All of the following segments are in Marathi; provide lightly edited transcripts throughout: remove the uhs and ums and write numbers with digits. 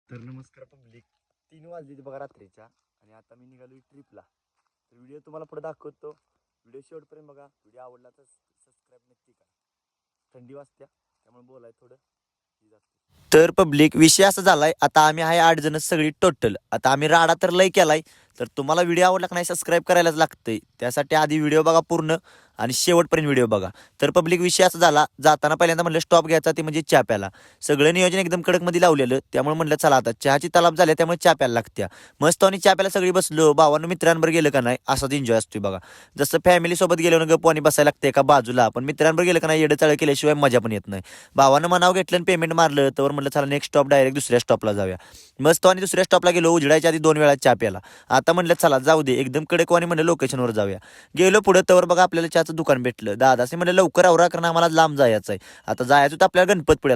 तर नमस्कार पब्लिक. 3 वाजले बघा रात्रीच्या आणि आता मी निघालो ट्रिपला. तर व्हिडिओ तुम्हाला पुढे दाखवतो. व्हिडिओ शेवटपर्यंत बघा. व्हिडिओ आवडला तर सबस्क्राईब नक्की करा. थंडी वाजत्या त्यामुळे बोलाय थोडं तर पब्लिक विषय असा झालाय, आता आम्ही आहे 8 जण सगळी टोटल. आता आम्ही राडा तर लय केलाय. तर तुम्हाला व्हिडिओ आवडला का नाही सबस्क्राईब करायलाच लागतंय. त्यासाठी आधी व्हिडिओ बघा पूर्ण आणि शेवटपर्यंत व्हिडिओ बघा. तर पब्लिक विषय असा झाला, जाताना पहिल्यांदा म्हणलं स्टॉप घ्यायचा ते म्हणजे चहा प्याला. सगळं नियोजन एकदम कडकमध्ये लावलेलं, त्यामुळे म्हणलं चला आता चहाची तलाब झाल्या त्यामुळे चहा प्यायला लागत्या. मस्त आणि चहा प्यायला सगळी बसलो. भावानं मित्रांबरोबर गेलं का नाही असाच एन्जॉय असतोय बघा. जसं फॅमिली सोबत गेलो ना गप्पा आणि बसायला लागते एका बाजूला, पण मित्रांबरोबर गेलं का नाही येडं चाळ केल्याशिवाय मजा पण येत नाही. भावानं मनाव घेतलं आणि पेमेंट मारलं तर म्हणलं चला नेक्स्ट स्टॉप डायरेक्ट दुसऱ्या स्टॉपला जाऊया. मस्त आणि दुसऱ्या स्टॉपला गेलो. उजडायच्या आधी 2 वेळा चहा प्याला. आता म्हणलं चला जाऊ दे एकदम कडक आणि म्हणलं लोकेशनवर जाऊया. गेलो पुढे तर बघा आपल्याला चहाचं दुकान भेटलं. दादासे म्हणलं लवकर आवरा कारण आम्हाला लांब जायचं आहे. आता जायचं होतं आपल्याला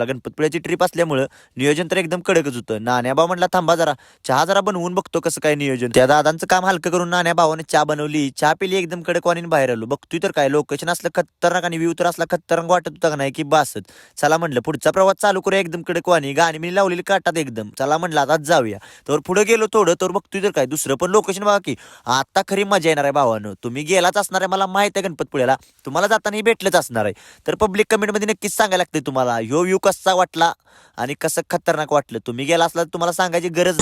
गणपतपुळ्याची ट्रिप असल्यामुळं नियोजन तर एकदम कडकच होतं. नाण्या म्हणला थांबा जरा चहा जरा बनवून बघतो कसं काय नियोजन. त्या दादांचं काम हलकं करून नाण्या भावाने चहा बनवली. चहा पिली एकदम कडक आणि बाहेर आलो. बघतोय तर काय लोकेशन असलं खतरनाक आणि व्ह्यू तर असला खतरनाक वाटत होता का नाही की बासत. चला म्हणलं पुढचा प्रवास चालू करूया एकदम कडक वाणी. गाणी मी लावलेली काटात एकदम. चला म्हणलं आता जाऊया. तर पुढे गेलो थोडं तर बघतोय तर काय दुसरं पण लोकेशन बघा की आता खरी मजा येणार आहे भावानं. तुम्ही गेलाच असणार आहे मला माहित आहे गणपतपुळ्याला. तुम्हाला जाताना भेटलंच असणार आहे. तर पब्लिक कमेंटमध्ये नक्कीच सांगायला लागते तुम्हाला ह्यो व्ह्यू कसा वाटला आणि कसं खतरनाक वाटलं. तुम्ही गेला असला तर तुम्हाला सांगायची गरज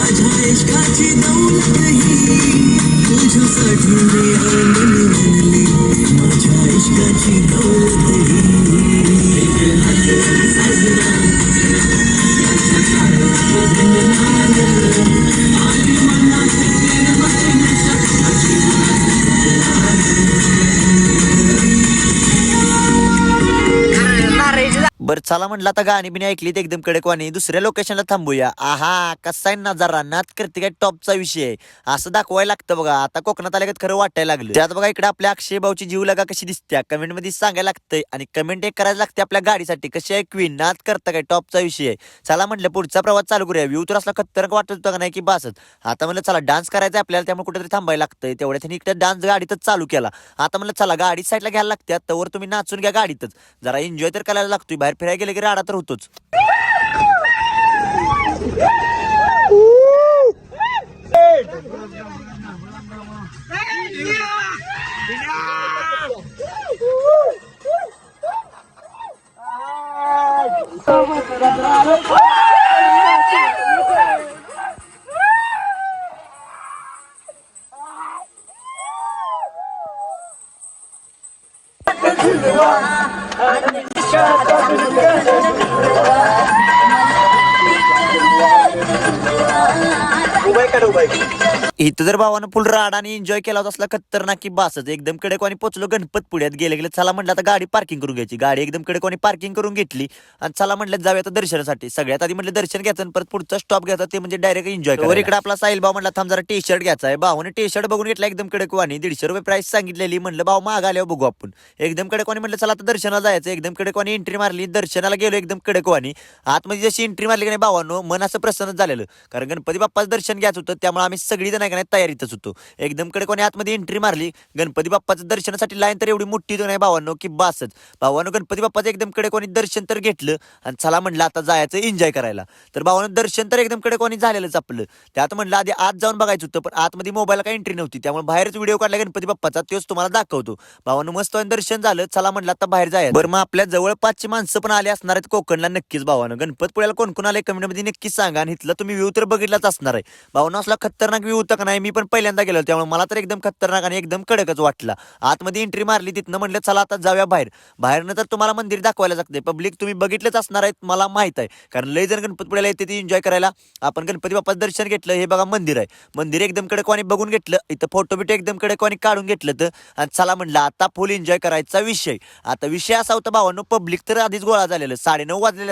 बरं चला म्हणलं आता गाणी बिणी ऐकली ते एकदम कडकवाणी. दुसऱ्या लोकेशनला थांबूया. आहा कसा आहे नजारा. नाच करते काय टॉपचा विषय आहे असं दाखवायला लागतं बघा. आता कोकणात आल्यागत खरं वाटायला लागलं. त्यात बघा इकडे आपल्या अक्षय भाऊची जीव लागा कशी दिसत्या कमेंट मध्ये सांगायला लागतंय आणि कमेंट एक करायला लागते आपल्या गाडीसाठी कशी आहे क्वीन नाच करता काय टॉपचा विषय आहे. चला म्हटलं पुढचा प्रवास चालू करूया. व्ह्यू तर असला खतरनाक वाटत होता का नाही की बासत. आता म्हणलं चला डान्स करायचा आपल्याला त्यामुळे कुठेतरी थांबायला लागतंय. तेवढ्या त्यांनी इकडे डान्स गाडीतच चालू केला. आता म्हणलं चला गाडी साईडला घ्यायला लागत्या तर तुम्ही नाचून घ्या गाडीतच. जरा एन्जॉय तर करायला लागतोय. बाहेर फिरायला गेले की राडा तर होतोच. इथं जर भावानं फुल राडा आणि एन्जॉय केला होता असला खतरनाक की बासच. एकदम कडक आणि पोचलो गणपतपुळ्यात. गेले चला म्हटलं आता गाडी पार्किंग करून घ्यायची. गाडी एकदम कडक आणि पार्किंग करून घेतली आणि चला म्हटलं जाऊया आता दर्शनासाठी. सगळ्यात आधी म्हटलं दर्शन घ्यायचं आणि परत पुढचा स्टॉप घ्यायचा ते म्हणजे डायरेक्ट एन्जॉय करायला. इकडे आपला साहिल भाऊ म्हटला थांब जरा टी शर्ट घ्यायचा आहे. भावाने टी शर्ट बघून घेतला एकदम कडक वाणी. 150 रुपये प्राइस सांगितलेली. म्हणलं भाऊ माग आल्यावर बघू आपण. एकदम कडक वाणी म्हटलं चला आता दर्शनाला जायचं. एकदम कडक वाणी एंट्री मारली. दर्शनाला गेलो एकदम कडक वाणी. आतमध्ये जशी एंट्री मारली की नाही भावानो मन असं प्रसन्न झालेलं कारण गणपती बाप्पाचं दर्शन घ्यायचं होतं. त्यामुळे आम्ही सगळी जण नाही तयारीतच होतो. एकदम कडे कोणी आतमध्ये एंट्री मारली. गणपती बाप्पाचं दर्शनासाठी लाईन तर एवढी मोठी नाही भावांनो की बासच. भावानं गणपती बाप्पाचं एकदम कडे कोणी दर्शन तर घेतलं आणि चला म्हणलं आता जायचं एन्जॉय करायला. तर भावानं दर्शन तर एकदम कडे कोणी झालेलंच आपलं. त्यात म्हणलं आधी आत जाऊन बघायचं होतं पण आतमध्ये मोबाईलला काही एंट्री नव्हती. त्यामुळे बाहेरच व्हिडिओ काढला गणपती बाप्पाचा तोच तुम्हाला दाखवतो. भावानं मस्त दर्शन झालं. चला म्हणलं आता बाहेर जायचं. बरं मग आपल्या जवळपासची माणसं पण आली असणार आहेत कोकणला नक्कीच. भावानं गणपतपुळ्याला कोण कोण आले कमेंटमध्ये नक्कीच सांगा. आणि इथला तुम्ही व्ह्यू तर बघितलाच असणार आहे. भावानं असला खतरनाक व्ह्यू होता का नाही. मी पण पहिल्यांदा गेलो त्यामुळे मला तर एकदम खतरनाक आणि एकदम कडकच वाटला. आतमध्ये एंट्री मारली तिथनं म्हणलं चला आता जाऊया बाहेर. बाहेरनं तर तुम्हाला मंदिर दाखवायला लागते. पब्लिक तुम्ही बघितलंच असणार आहेत मला माहित आहे कारण लय जण गणपतपुळ्याला येते ती एन्जॉय करायला. आपण गणपती बाप्पाचं दर्शन घेतलं. हे बघा मंदिर आहे. मंदिर एकदम कडकवानी बघून घेतलं. इथं फोटो बिटो एकदम कडकवानी काढून घेतलं तर आणि चला म्हणलं आता फुल एन्जॉय करायचा विषय. आता विषय असा होता भावांनो पब्लिक तर आधीच गोळा झालेलं. 9:30 वाजलेले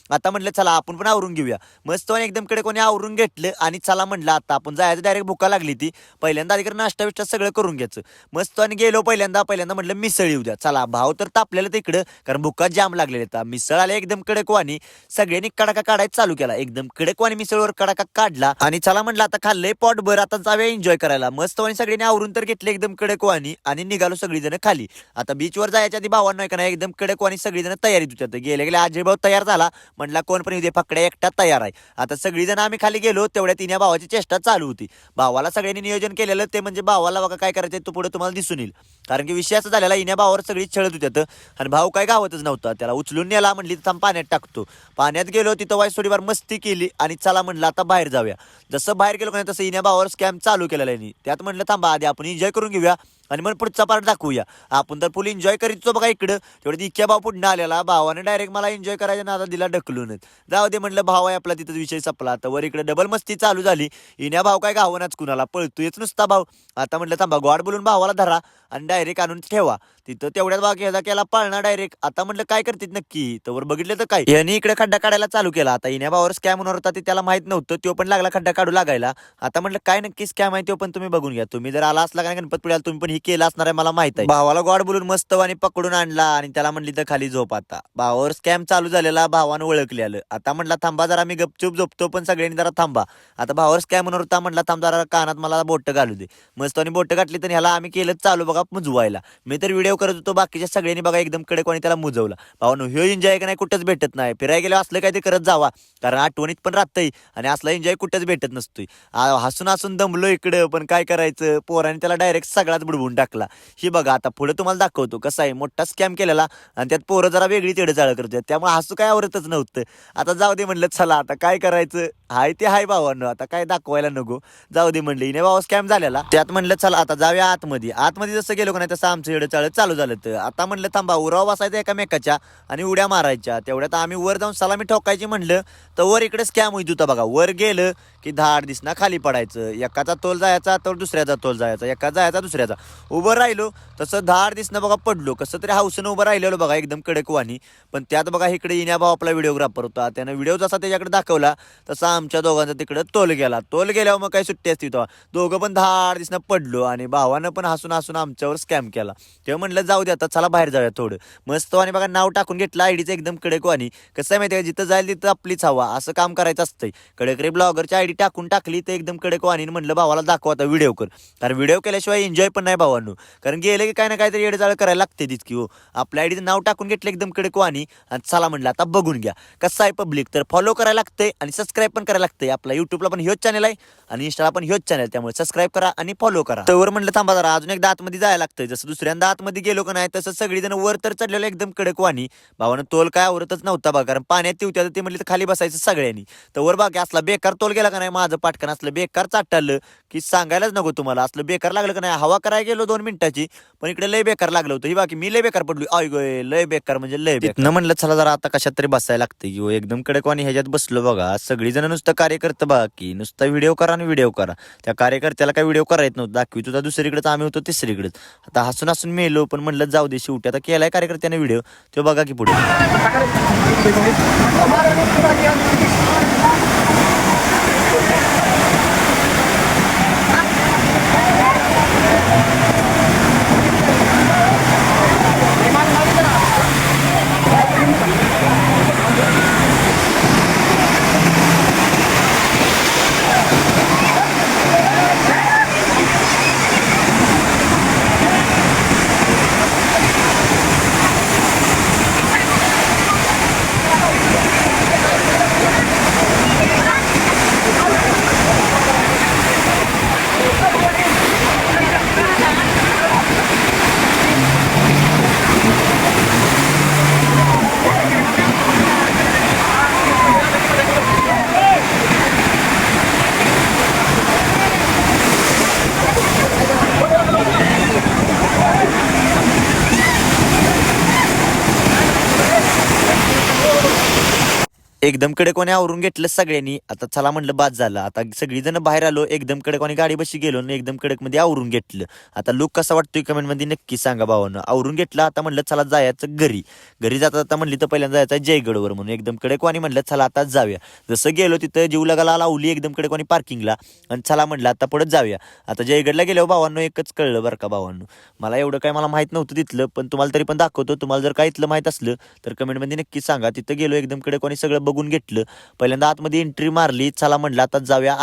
आता म्हणलं चला आपण पण आवरून घेऊया. मस्त एकदम कडकवानी आवरून घेतलं आणि चला म्हणलं आता आपण जायचं डायरेक्ट भुका लागली ती पहिल्यांदा अधिकार नाश्ता बिष्टा सगळं करून घ्यायचं मस्त आणि गेलो पहिल्यांदा म्हटलं मिसळ येऊ द्या चला भाव तर तापलेलं तिकडं कारण भुका जाम लागलेले आहेत मिसळ आले एकदम कडक वाणी सगळ्यांनी कडाका काढायला चालू केला एकदम कडक वाणी मिसळवर कडाका काढला आणि चला म्हटलं आता खाल्लंय पोट भर आता जाऊया एन्जॉय करायला मस्त वाणी सगळ्यांनी आवरून तर घेतले एकदम कडक वाणी आणि निघालो सगळीजण खाली आता बीचवर जायच्या आधी भावांना का नाही एकदम कडक वाणी सगळीजण तयारीत होत्या गेले गेले अजय भाऊ तयार झाला म्हटला कोण पण इथे फकड्या एकटा तयार आहे आता सगळीजण आम्ही खाली गेलो तेवढ्या तिन्या भावाची चेष्टा चालू होती भावाला सगळ्यांनी नियोजन केलेलं ते म्हणजे भावाला बघा काय करायचं तो पुढे तुम्हाला दिसून येईल कारण की विषय असं झालेला इन्या भावावर सगळी छळत होत्यात आणि भाऊ काय गावतच नव्हता त्याला उचलून नेला म्हणली थांब पाण्यात टाकतो पाण्यात गेलो तिथं वाईस थोडीफार मस्ती केली आणि चला म्हणलं आता बाहेर जाऊया जसं बाहेर गेलो नाही तसं इन्या भावावर स्कॅम चालू केलेला आहे त्यात म्हणलं थांबा आधी आपण एन्जॉय करून घेऊया आणि मग पुढचा पार्ट दाखवूया आपण तर फुल एन्जॉय करीतो बघा इकडं तेवढं इतक्या भाव पुढे आलेला भावाने डायरेक्ट मला एन्जॉय करायच्या नादा दिला ढकलूनच जाऊ दे म्हणलं भाव आहे आपला तिथं विषय संपला तर वर इकडे डबल मस्ती चालू झाली इन्या भाव काय गावनाच कुणाला पळतोयच नुसता भाव आता म्हटलं थांबा गॉड बोलून भावाला धरा आणि डायरेक्ट आणून ठेवा तिथं तेवढ्याच भाग ह्याचा केला पाळणा डायरेक्ट आता म्हटलं काय करतील नक्की तर बघितलं तर काय यांनी इकडे खड्डा काढायला चालू केला आता इन्या भावावर स्कॅम होणार होता ते त्याला माहित नव्हतं तो पण लागला खड्डा काढू लागायला आता म्हटलं काय नक्की स्कॅम आहे तो पण तुम्ही बघून घ्या तुम्ही जर आला असला का गणपतपुळ्याला तुम्ही पण ही केलं असणार आहे मला माहित आहे भावाला गॉड बोलून मस्त आणि पकडून आणला आणि त्याला म्हणली तर खाली झोप आता भावावर स्कॅम चालू झालेला भावानं ओळखलेलं आता म्हटलं थांबा जरा मी गपचूप झोपतो पण सगळ्यांनी जरा थांबा आता भावावर स्कॅम होणार होता म्हटलं थांब जरा कानात मला बोट घालू दे मस्त आणि बोट घातली तर ह्याला आम्ही केलं चालू बघा मुजवायला मी तर व्हिडिओ करत होतो बाकीच्या सगळ्यांनी बघा एकदम कडक आणि त्याला मुजवला भावानो ह्यो एन्जॉय का नाही कुठंच भेटत नाही फिरायला गेलो असलं काय ते करत जावा कारण आठवणीत पण राहतंय आणि असला एन्जॉय कुठंच भेटत नसतोय हसून हसून दमलो इकडं पण काय करायचं पोराने त्याला डायरेक्ट सगळाच बुडवून टाकला ही बघा आता पुढे तुम्हाला दाखवतो कसा आहे मोठा स्कॅम केलेला आणि त्यात पोरं जरा वेगळी तेडचाळ करतात त्यामुळे हसू काय आवरतच नव्हतं आता जाऊ दे म्हणलं चला आता काय करायचं हाय ते हाय भावांनो आता काय दाखवायला नको जाऊ दे म्हणलं हिने भावा स्कॅम झालेला त्यात म्हणलं चला आता जाऊया आतमध्ये जसं गेलो का नाही तसं आमचं एडचाळ चालू झालं तर आता म्हणलं थांबा उराव बसायचं एकामेकाच्या आणि उड्या मारायच्या तेवढ्यात आम्ही वर जाऊन सलामी ठोकायची म्हणलं तर वर इकडे स्कॅम होत होता बघा वर गेलं की धाड दिसना खाली पडायचं एकाचा तोल जायचा तर दुसऱ्याचा तोल जायचा एका जायचा दुसऱ्याचा उभं राहिलो तसं धाड दिसणं बघा पडलो कसं तरी हाऊसनं उभं राहिलेलो बघा एकदम कडक वाणी पण त्यात बघा इकडे इन्या भाऊ आपला व्हिडिओग्राफर होता त्यानं व्हिडिओ जसा त्याच्याकडे दाखवला तसा आमच्या दोघांचा तिकडे तोल गेल्यावर मग काही सुट्टी असती तेव्हा दोघं पण धाड दिसणं पडलो आणि भावानं पण हसून आमच्यावर स्कॅम केला तेव्हा म्हणलं जाऊ दे आता चला बाहेर जाऊया थोडं मस्त आणि बघा नाव टाकून घेतलं आयडीचं एकदम कडक वाणी कसं आहे माहिती आहे जिथं जाईल तिथं आपलीच हवा असं काम करायचं असतंय कडकरे ब्लॉगरची आयडी टाकून टाकली तर एकदम कडक वाणी म्हणलं भावाला दाखवा आता व्हिडिओ कर कारण व्हिडिओ केल्याशिवाय एन्जॉय पण नाही भावांनो कारण गेलं की काय ना काहीतरी येडजाळ करायला लागते तितकी हो आपल्या आयडीचं नाव टाकून घेतलं एकदम कडक वाणी आणि चला म्हणलं आता बघून घ्या कसं आहे पब्लिक तर फॉलो करायला लागतंय आणि सबस्क्राईब पण करायला लागतंय आपला युट्यूबला पण ह्योच चॅनल आहे आणि इंस्टाला पण ह्योच चॅनल त्यामुळे सबस्क्राईब करा आणि फॉलो करा तर म्हणलं थांबा जरा अजून एकदा आतमध्ये जायला लागतंय जसं दुसऱ्यांदा आतमध्ये गेलो का नाही तसं सगळीजण वर तर चढलेलं एकदम कडक वाणी भावानं तोल काय आवरतच नव्हता बघा कारण पाण्यात ती होत्या ते म्हणले तर खाली बसायचं सगळ्यांनी तर वर बाकी असला बेकार तोल गेला का नाही माझं पाटकन असलं बेकार चाटलं की सांगायलाच नको तुम्हाला असलं बेकार लागलं का नाही हवा करायला गेलो 2 मिनिटाची पण इकडे लय बेकार लागलं होतं ही बाकी मी लय बेकार पडलो आय गोय लय बेकार म्हणजे लय बेकार न म्हणलं चला जरा आता कशात तरी बसायला लागतं की एकदम कडक वाणी ह्याच्यात बसलो बघा सगळीजण नुसतं कार्य करतं बघा की नुसतं व्हिडिओ करा आणि व्हिडिओ करा त्या कार्यकर्त्याला काय व्हिडिओ करायच नव्हतं दाखवी तुझा दुसरीकडेच आम्ही होतो तिसरीकडेच आता हसून मेलो पण म्हणलं जाऊ दे शेवटी आता केलाय कार्यकर्त्याने व्हिडिओ तो बघा की पुढे एकदम कडे आवरून घेतलं सगळ्यांनी. आता चला म्हणलं बाद झालं. आता सगळीजण बाहेर आलो, एकदम कडे गाडी बशी गेलो आणि एकदम कडक मध्ये आवरून घेतलं. आता लुक कसा वाटतोय कमेंट मध्ये नक्की सांगा भावानं. आवरून घेतलं. आता म्हणलं चला जायचं घरी जाता जाता म्हणली तर पहिल्यांदा जायचं जयगडवर म्हणून एकदम कडकवानी म्हणलं चला आता जाऊया. जसं गेलो तिथं जीव लगाला लावली एकदम कडकवानी पार्किंगला आणि चला म्हणलं आता पुढे जाऊया. आता जयगडला गेल्यावर भावांनो एकच कळलं बरं का भावांनो, मला एवढं काय मला माहित नव्हतं तिथलं, पण तुम्हाला तरी पण दाखवतो. तुम्हाला जर काय इथलं माहित असलं तर कमेंटमध्ये नक्की सांगा. तिथं गेलो एकदम कडकवानी सगळं बघून घेतलं. पहिल्यांदा आतमध्ये एंट्री मारली. चला म्हणलं आता जाऊया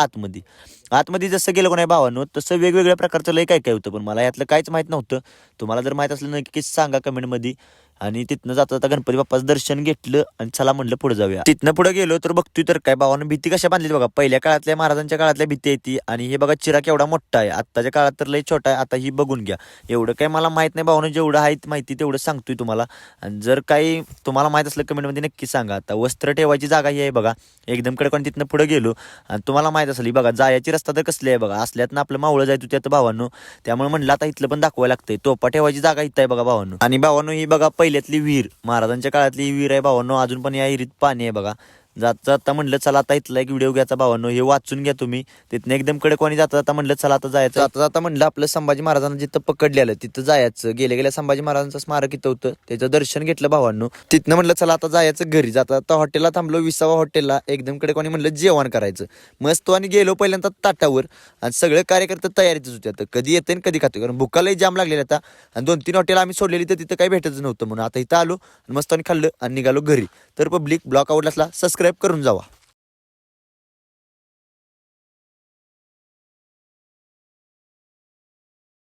आतमध्ये जसं गेलो का नाही भावांनो तसं वेगवेगळ्या प्रकारचं लय काय काय होतं, पण मला यातलं काहीच माहित नव्हतं. तुम्हाला जर माहित असलं नक्कीच सांगा कमेंटमध्ये. आणि तिथनं जाता जाता गणपती बाप्पाचं दर्शन घेतलं आणि चला म्हणलं पुढे जाऊया. तिथनं पुढे गेलो तर बघतोय तर काय भावानं भीती कशा बांधली बघा. पहिल्या काळातल्या महाराजांच्या काळातल्या भीती आहे ती, आणि हे बघा चिरा केवढा मोठा आहे. आत्ताच्या काळात तर लय छोटा आहे. आता ही बघून घ्या. एवढं काय मला माहित नाही भावानं, जेवढं आहे माहिती तेवढं सांगतोय तुम्हाला. आणि जर काही तुम्हाला माहित असलं कमेंटमध्ये नक्की सांगा. आता वस्त्र ठेवायची जागा ही आहे बघा एकदम कडकन. तिथनं पुढे गेलो आणि तुम्हाला माहित असेल बघा जायची रस्ता तर कसली आहे बघा. असल्यातनं आपलं मावळं जायचं त्यात भावांनो, त्यामुळे म्हणलं आता इथलं पण दाखवायला लागतंय. तोपा ठेवायची जागा इथं आहे बघा भावांनो. आणि भावांनो ही बघा पहिल्यातली विहीर, महाराजांच्या काळातली ही विहीर आहे भावांनो. अजून पण या विहिरीत पाणी आहे बघा. जाता म्हणलं चला आता इथला एक व्हिडिओ घ्यायचा भावांनो, हे वाचून घ्या तुम्ही. तिथनं एकदम कडकवानी जाता म्हणलं चला आता जायचं. जाता म्हणलं आपलं संभाजी महाराजांना जिथं पकडलेलं तिथं जायचं. गेल्या संभाजी महाराजांचं स्मारक इथं होतं, त्याचं दर्शन घेतलं भावांनो. तिथनं म्हणलं चला आता जायचं घरी. जाता आता हॉटेलला थांबलो, 20व्या हॉटेलला. एकदम कडकवानी म्हणलं जेवण करायचं मस्त. आणि गेलो पहिल्यांदा ताटावर आणि सगळे कार्यकर्ते तयारीतच होते. आता कधी येते आणि कधी खातो, कारण भुकालाही जाम लागलेला आता. आणि 2-3 हॉटेल आम्ही सोडलेली तर तिथं काही भेटच नव्हतं म्हणून आता इथं आलो आणि मस्त आणि खाल्लं आणि निघालो घरी. तर पब्लिक ब्लॉग आवडला असला सबस्क्राईब करून जावा.